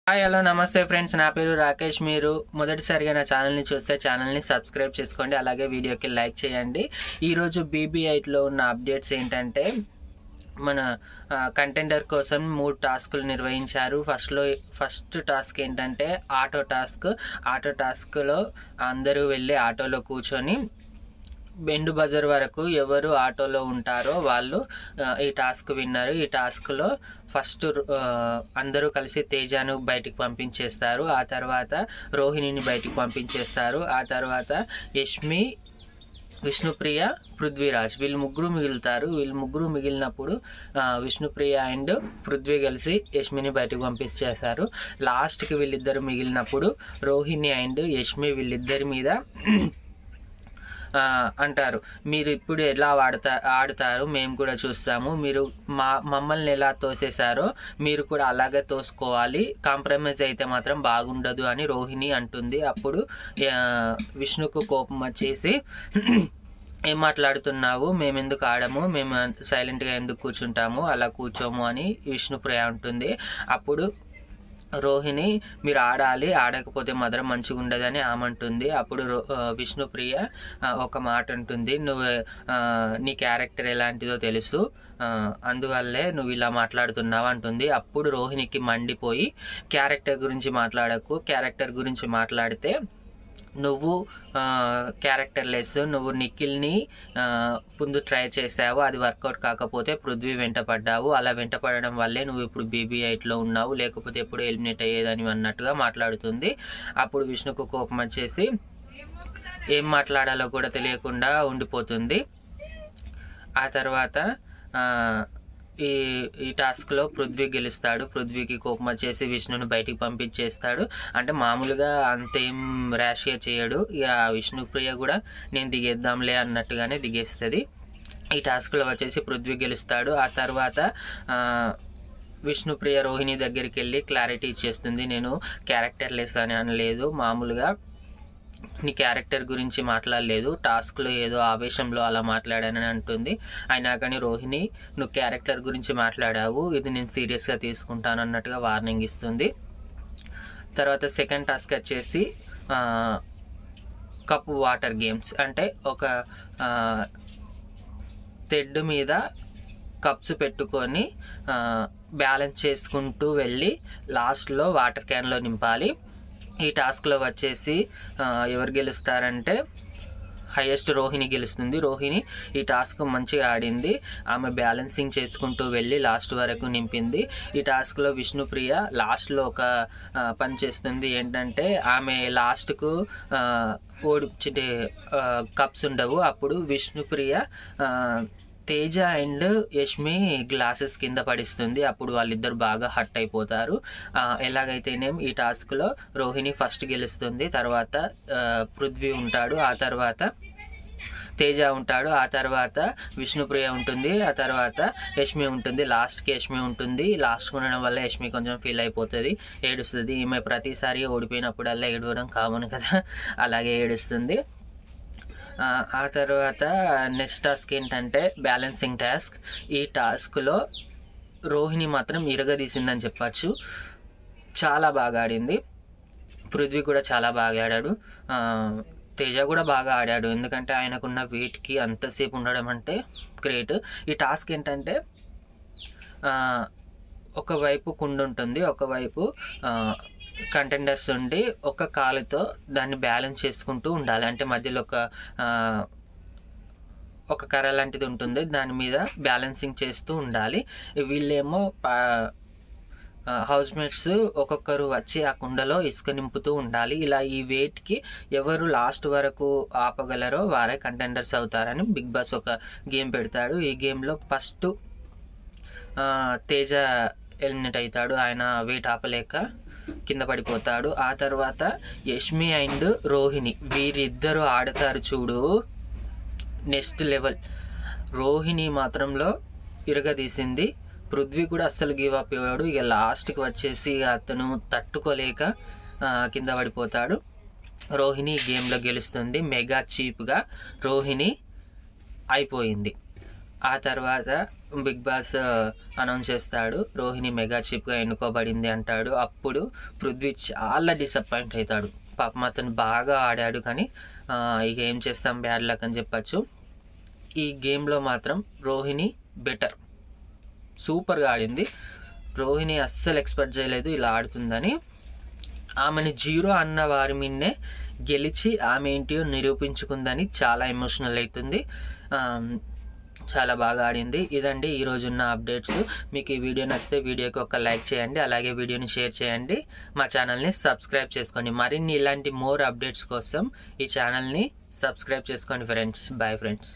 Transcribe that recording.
Hi hello నమస్తే friends, నా పేరు రాకేష్. మీరు మొదటిసారిగా నా ఛానల్ని చూస్తే ఛానల్ని సబ్స్క్రైబ్ చేసుకోండి, అలాగే వీడియోకి లైక్ చేయండి. ఈరోజు BB8లో ఉన్న అప్డేట్స్ ఏంటంటే, మన కంటెండర్ కోసం 3 టాస్కులు నిర్వహించారు. ఫస్ట్ టాస్క్ ఏంటంటే ఆటో టాస్క్లో అందరూ వెళ్ళి ఆటోలో కూర్చొని బెండు బజర్ వరకు ఎవరు ఆటోలో ఉంటారో వాళ్ళు ఈ టాస్క్ విన్నారు. ఈ టాస్క్లో ఫస్ట్ అందరూ కలిసి తేజాను బయటికి పంపించేస్తారు, ఆ తర్వాత రోహిణిని బయటికి పంపించేస్తారు, ఆ తర్వాత యష్మి, విష్ణుప్రియ, పృథ్వీరాజ్ వీళ్ళు ముగ్గురు మిగులుతారు. వీళ్ళు ముగ్గురు మిగిలినప్పుడు విష్ణుప్రియ అండ్ పృథ్వీ కలిసి యష్మిని బయటకు పంపించేస్తారు. లాస్ట్కి వీళ్ళిద్దరు మిగిలినప్పుడు రోహిణి అండ్ యష్మి వీళ్ళిద్దరి మీద అంటారు, మీరు ఇప్పుడు ఎలా ఆడుతారు మేము కూడా చూస్తాము, మీరు మమ్మల్ని ఎలా తోసేశారో మీరు కూడా అలాగే తోసుకోవాలి, కాంప్రమైజ్ అయితే మాత్రం బాగుండదు అని రోహిణి అంటుంది. అప్పుడు విష్ణుకు కోపం వచ్చేసి ఏం మాట్లాడుతున్నావు, మేము ఎందుకు ఆడము, మేము సైలెంట్గా ఎందుకు కూర్చుంటాము, అలా కూర్చోము అని విష్ణుప్రియ ఉంటుంది. అప్పుడు రోహిణి మీరు ఆడాలి, ఆడకపోతే మాత్రం మంచిగా ఉండదని ఆమంటుంది. అప్పుడు విష్ణుప్రియ ఒక మాట ఉంటుంది, నువ్వు నీ క్యారెక్టర్ ఎలాంటిదో తెలుసు, అందువల్లే నువ్వు ఇలా మాట్లాడుతున్నావు అంటుంది. అప్పుడు రోహిణికి మండిపోయి క్యారెక్టర్ గురించి మాట్లాడకు, క్యారెక్టర్ గురించి మాట్లాడితే నువ్వు క్యారెక్టర్ లెస్, నువ్వు నిఖిల్ని ముందు ట్రై చేసావు, అది వర్కౌట్ కాకపోతే పృథ్వీ వెంట పడ్డావు, అలా వెంట పడడం వల్లే నువ్వు ఇప్పుడు BB8లో ఉన్నావు, లేకపోతే ఎప్పుడు ఎలిమినేట్ అయ్యేదని అన్నట్టుగా మాట్లాడుతుంది. అప్పుడు విష్ణుకు కోపం వచ్చేసి ఏం మాట్లాడాలో కూడా తెలియకుండా ఉండిపోతుంది. ఆ తర్వాత ఈ టాస్క్లో పృథ్వీ గెలుస్తాడు. పృథ్వీకి కోపం వచ్చేసి విష్ణుని బయటికి పంపించేస్తాడు. అంటే మామూలుగా అంతేం ర్యాష్గా చేయడు. ఇక విష్ణుప్రియ కూడా నేను దిగేద్దాంలే అన్నట్టుగానే దిగేస్తుంది. ఈ టాస్క్లో వచ్చేసి పృథ్వీ గెలుస్తాడు. ఆ తర్వాత విష్ణుప్రియ రోహిణి దగ్గరికి వెళ్ళి క్లారిటీ ఇచ్చేస్తుంది, నేను క్యారెక్టర్ లెస్ అని అనలేదు, మామూలుగా నీ క్యారెక్టర్ గురించి మాట్లాడలేదు, టాస్క్లో ఏదో ఆవేశంలో అలా మాట్లాడానని అంటుంది. అయినా కానీ రోహిణి నువ్వు క్యారెక్టర్ గురించి మాట్లాడావు, ఇది నేను సీరియస్గా తీసుకుంటాను అన్నట్టుగా వార్నింగ్ ఇస్తుంది. తర్వాత సెకండ్ టాస్క్ వచ్చేసి కప్ వాటర్ గేమ్స్, అంటే ఒక తెడ్డు మీద కప్స్ పెట్టుకొని బ్యాలెన్స్ చేసుకుంటూ వెళ్ళి లాస్ట్లో వాటర్ క్యాన్లో నింపాలి. ఈ టాస్క్లో వచ్చేసి ఎవరు గెలుస్తారంటే హైయెస్ట్ రోహిణి గెలుస్తుంది. రోహిణి ఈ టాస్క్ మంచిగా ఆడింది, ఆమె బ్యాలెన్సింగ్ చేసుకుంటూ వెళ్ళి లాస్ట్ వరకు నింపింది. ఈ టాస్క్లో విష్ణుప్రియ లాస్ట్లో ఒక పని చేస్తుంది, ఏంటంటే ఆమె లాస్ట్కు ఓడిచితే కప్స్ ఉండవు. అప్పుడు విష్ణుప్రియ తేజ అండ్ యష్మి గ్లాసెస్ కింద పడిస్తుంది. అప్పుడు వాళ్ళిద్దరు బాగా హర్ట్ అయిపోతారు. ఎలాగైతేనేం ఈ టాస్క్లో రోహిణి ఫస్ట్ గెలుస్తుంది, తర్వాత పృథ్వీ ఉంటాడు, ఆ తర్వాత తేజ ఉంటాడు, ఆ తర్వాత విష్ణుప్రియ ఉంటుంది, ఆ తర్వాత యష్మి ఉంటుంది, లాస్ట్కి యష్మి ఉంటుంది. లాస్ట్కి ఉండడం వల్ల యష్మి కొంచెం ఫీల్ అయిపోతుంది, ఏడుస్తుంది. ఈమె ప్రతిసారి ఓడిపోయినప్పుడల్లా ఏడవడం కామన్ కదా, అలాగే ఏడుస్తుంది. ఆ తర్వాత నెక్స్ట్ టాస్క్ ఏంటంటే బ్యాలెన్సింగ్ టాస్క్. ఈ టాస్క్లో రోహిణి మాత్రం ఇరగదీసిందని చెప్పచ్చు, చాలా బాగా ఆడింది. పృథ్వీ కూడా చాలా బాగా ఆడాడు, తేజ కూడా బాగా ఆడాడు, ఎందుకంటే ఆయనకున్న వెయిట్కి అంతసేపు ఉండడం అంటే గ్రేట్. ఈ టాస్క్ ఏంటంటే ఒకవైపు కుండ ఉంటుంది, ఒకవైపు కంటెండర్స్ ఉండి ఒక కాలుతో దాన్ని బ్యాలెన్స్ చేసుకుంటూ ఉండాలి. అంటే మధ్యలో ఒక కర్ర లాంటిది ఉంటుంది, దాని మీద బ్యాలెన్సింగ్ చేస్తూ ఉండాలి. వీళ్ళేమో హౌస్ మేట్స్ ఒక్కొక్కరు వచ్చి ఆ కుండలో ఇసుక నింపుతూ ఉండాలి. ఇలా ఈ వెయిట్కి ఎవరు లాస్ట్ వరకు ఆపగలరో వారే కంటెండర్స్ అవుతారని బిగ్ బాస్ ఒక గేమ్ పెడతాడు. ఈ గేమ్లో ఫస్ట్ తేజ ఎలిమినేట్ అవుతాడు, ఆయన వెయిట్ ఆపలేక కింద పడిపోతాడు. ఆ తర్వాత యష్మి అండ్ రోహిణి వీరిద్దరూ ఆడతారు చూడు, నెక్స్ట్ లెవెల్. రోహిణి మాత్రంలో ఇరగదీసింది, పృథ్వీ కూడా అస్సలు గివ్ అప్ అయ్యాడు. ఇక లాస్ట్కి వచ్చేసి అతను తట్టుకోలేక కింద పడిపోతాడు. రోహిణి గేమ్లో గెలుస్తుంది, మెగా చీప్గా రోహిణి అయిపోయింది. ఆ తర్వాత బిగ్ బాస్ అనౌన్స్ చేస్తాడు, రోహిణి మెగా చీఫ్గా ఎన్నుకోబడింది అంటాడు. అప్పుడు పృథ్వీ చాలా డిసప్పాయింట్ అవుతాడు. పాపం అతను బాగా ఆడాడు కానీ ఇక ఏం చేస్తాం, బ్యాడ్ లక్ అని చెప్పచ్చు. ఈ గేమ్లో మాత్రం రోహిణి బెటర్, సూపర్గా ఆడింది. రోహిణి అస్సలు ఎక్స్పెక్ట్ చేయలేదు ఇలా ఆడుతుందని. ఆమెని 0 అన్న వారి మీదనే గెలిచి ఆమె ఏంటియో నిరూపించుకుందని చాలా ఎమోషనల్ అవుతుంది. చాలా బాగా ఆడింది. ఇదండి ఈరోజున్న అప్డేట్స్. మీకు ఈ వీడియో నచ్చితే వీడియోకి ఒక లైక్ చేయండి, అలాగే వీడియోని షేర్ చేయండి. మా ఛానల్ని సబ్స్క్రైబ్ చేసుకోండి. మరిన్ని ఇలాంటి మోర్ అప్డేట్స్ కోసం ఈ ఛానల్ని సబ్స్క్రైబ్ చేసుకోండి ఫ్రెండ్స్. Bye friends.